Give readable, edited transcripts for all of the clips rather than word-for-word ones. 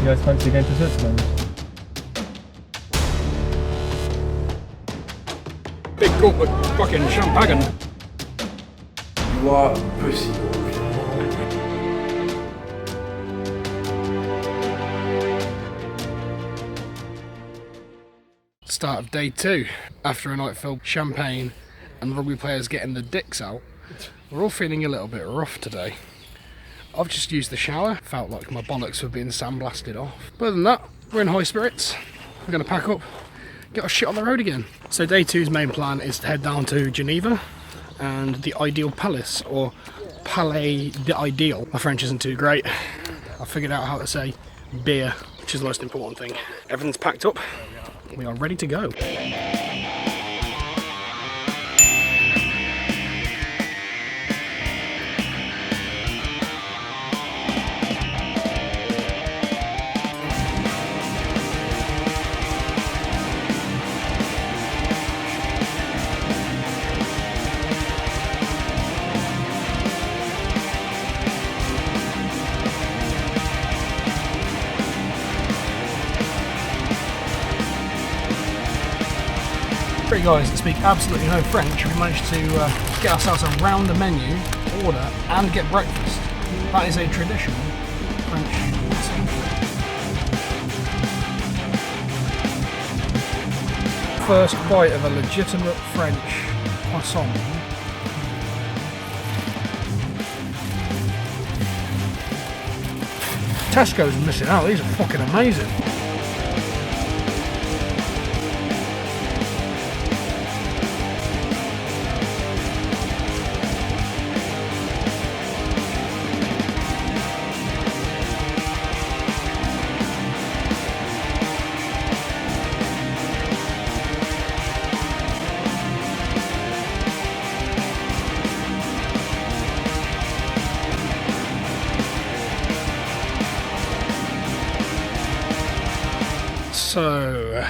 You guys fancy going to Switzerland? Big gulp of fucking champagne. You are pussy. Start of day 2 after a night filled champagne and rugby players getting the dicks out. We're all feeling a little bit rough today. I've just used the shower, felt like my bollocks were being sandblasted off. But other than that, we're in high spirits. We're going to pack up, get our shit on the road again. So day 2's main plan is to head down to Geneva and the Ideal Palace, or Palais de Ideal. My French isn't too great. I figured out how to say beer, which is the most important thing. Everything's packed up. We are ready to go. Three guys that speak absolutely no French, we managed to get ourselves around the menu, order and get breakfast. That is a traditional French thing. First bite of a legitimate French croissant. Tesco's missing out, these are fucking amazing. So,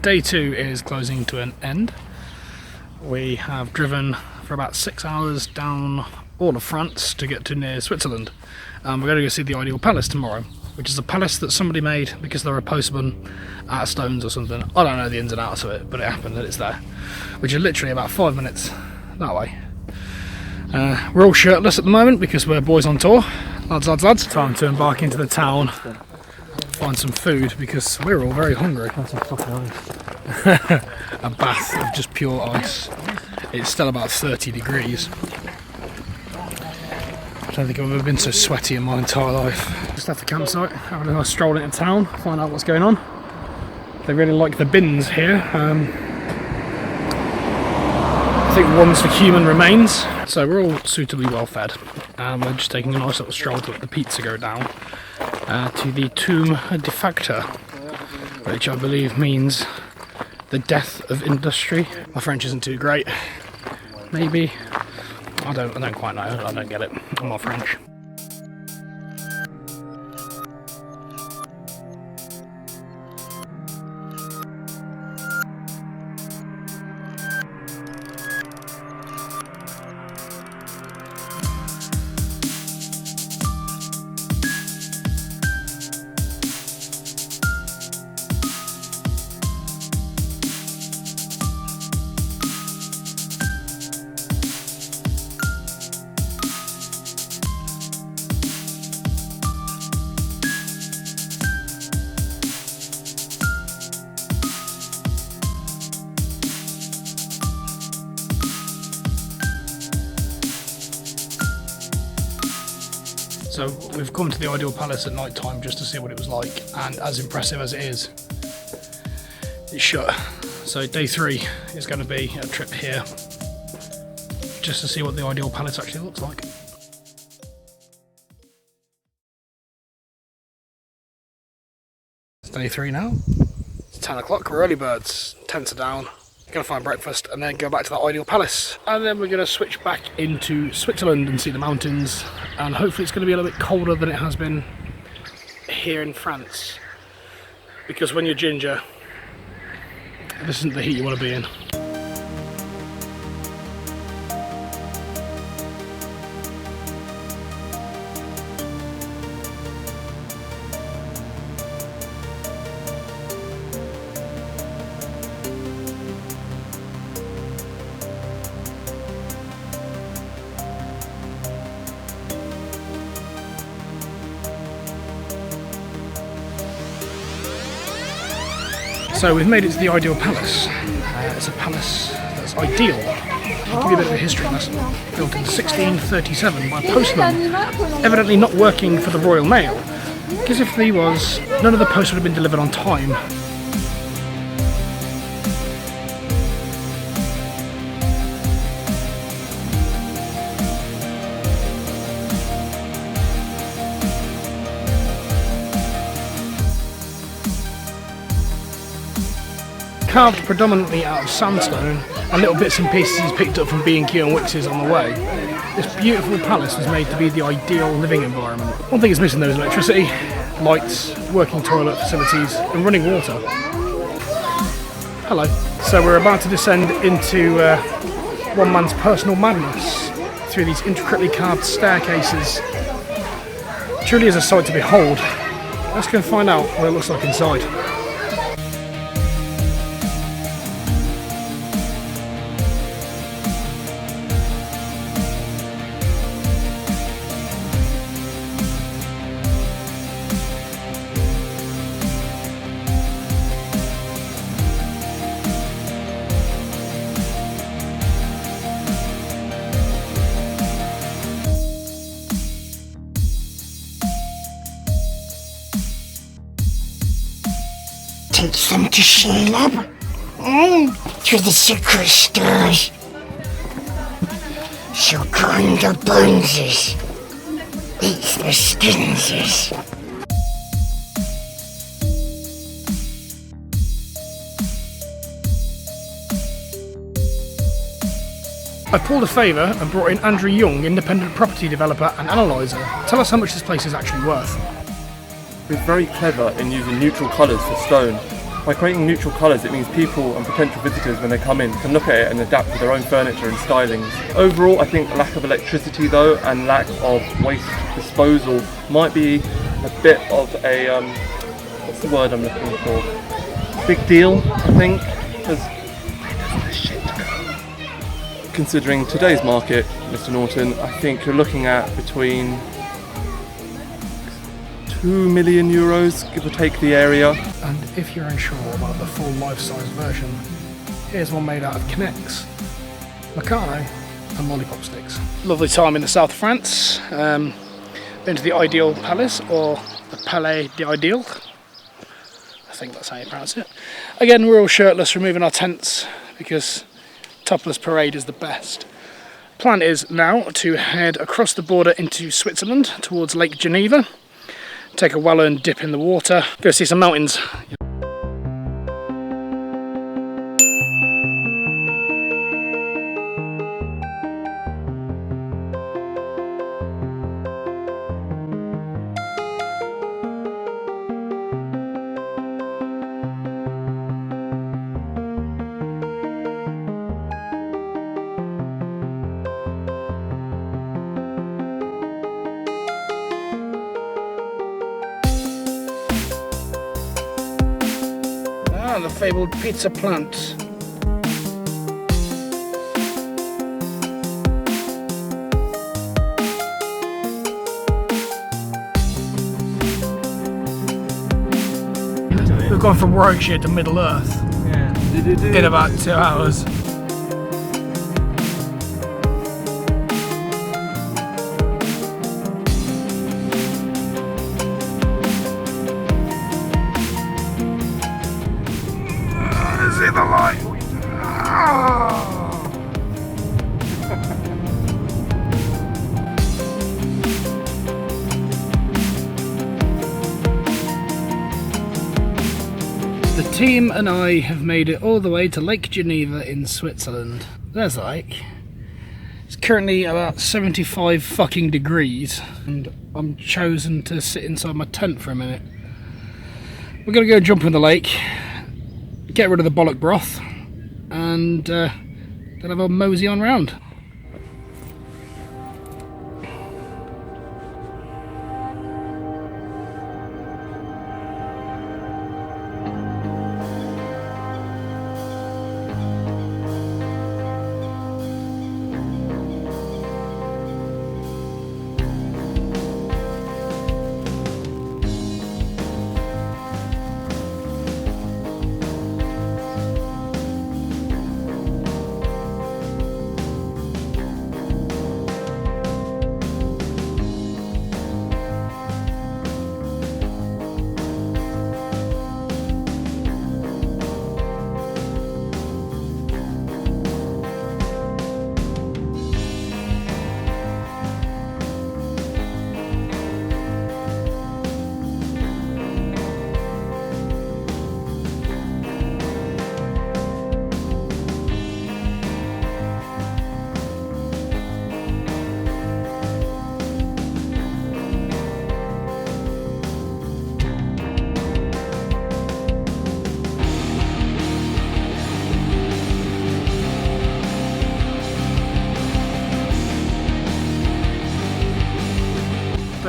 day 2 is closing to an end. We have driven for about 6 hours down all of France to get to near Switzerland. We're going to go see the Ideal Palace tomorrow, which is a palace that somebody made because they're a postman out of stones or something. I don't know the ins and outs of it, but it happened that it's there, which is literally about 5 minutes that way. We're all shirtless at the moment because we're boys on tour. Lads. Time to embark into the town. Find some food because we're all very hungry. That's a fucking ice. A bath of just pure ice. It's still about 30 degrees. I don't think I've ever been so sweaty in my entire life. Just left the campsite, having a nice stroll into town, find out what's going on. They really like the bins here. I think one's for human remains. So we're all suitably well fed. We're just taking a nice little stroll to let the pizza go down. To the Tomb de Facto, which I believe means the death of industry. My French isn't too great. Maybe. I don't quite know. I don't get it. I'm not French. So we've come to the Ideal Palace at night time just to see what it was like, and as impressive as it is, it's shut. So day 3 is going to be a trip here just to see what the Ideal Palace actually looks like. It's day 3 now. It's 10 o'clock, we're early birds, tents are down. Gonna find breakfast and then go back to the Ideal Palace, and then we're gonna switch back into Switzerland and see the mountains, and hopefully it's gonna be a little bit colder than it has been here in France, because when you're ginger, this isn't the heat you want to be in. So we've made it to the ideal palace. It's a palace that's ideal. I'll give you a bit of a history lesson. Built in 1637 by a postman, evidently not working for the Royal Mail, because if he was, none of the posts would have been delivered on time. Carved predominantly out of sandstone and little bits and pieces he's picked up from B&Q and Wickes on the way, this beautiful palace was made to be the ideal living environment. One thing it's missing though is electricity, lights, working toilet facilities and running water. Hello. So we're about to descend into one man's personal madness through these intricately carved staircases. Truly is a sight to behold. Let's go and find out what it looks like inside. Take some to Caleb through the secret stairs. So come the boneses, eat the skinses. I pulled a favour and brought in Andrew Young, independent property developer and analyser. Tell us how much this place is actually worth. It's very clever in using neutral colours for stone. By creating neutral colours, it means people and potential visitors, when they come in, can look at it and adapt to their own furniture and stylings. Overall, I think lack of electricity though and lack of waste disposal might be a bit of a, what's the word I'm looking for? Big deal, I think, because considering today's market, Mr. Norton, I think you're looking at between €2 million, give or take the area. And if you're unsure about the full life-size version, here's one made out of Kinects, Meccano and lollipop sticks. Lovely time in the south of France. Been to the Ideal Palace, or the Palais d'Ideal. I think that's how you pronounce it. Again, we're all shirtless, removing our tents because topless parade is the best. Plan is now to head across the border into Switzerland towards Lake Geneva. Take a well-earned dip in the water, go see some mountains. The fabled pizza plant. We've gone from Warwickshire to Middle Earth in about 2 hours. See the light. The team and I have made it all the way to Lake Geneva in Switzerland. There's the lake. It's currently about 75 fucking degrees and I'm chosen to sit inside my tent for a minute. We're gonna go jump in the lake, get rid of the bollock broth and then have a mosey on round.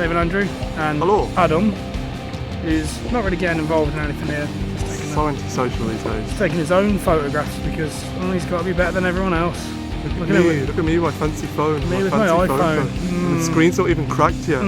Dave and Andrew, and Hello. Adam, who's not really getting involved in anything here. So antisocial these days. He's taking his own photographs because he's got to be better than everyone else. Look at me, my fancy phone. Me with my fancy iPhone. And the screen's not even cracked yet.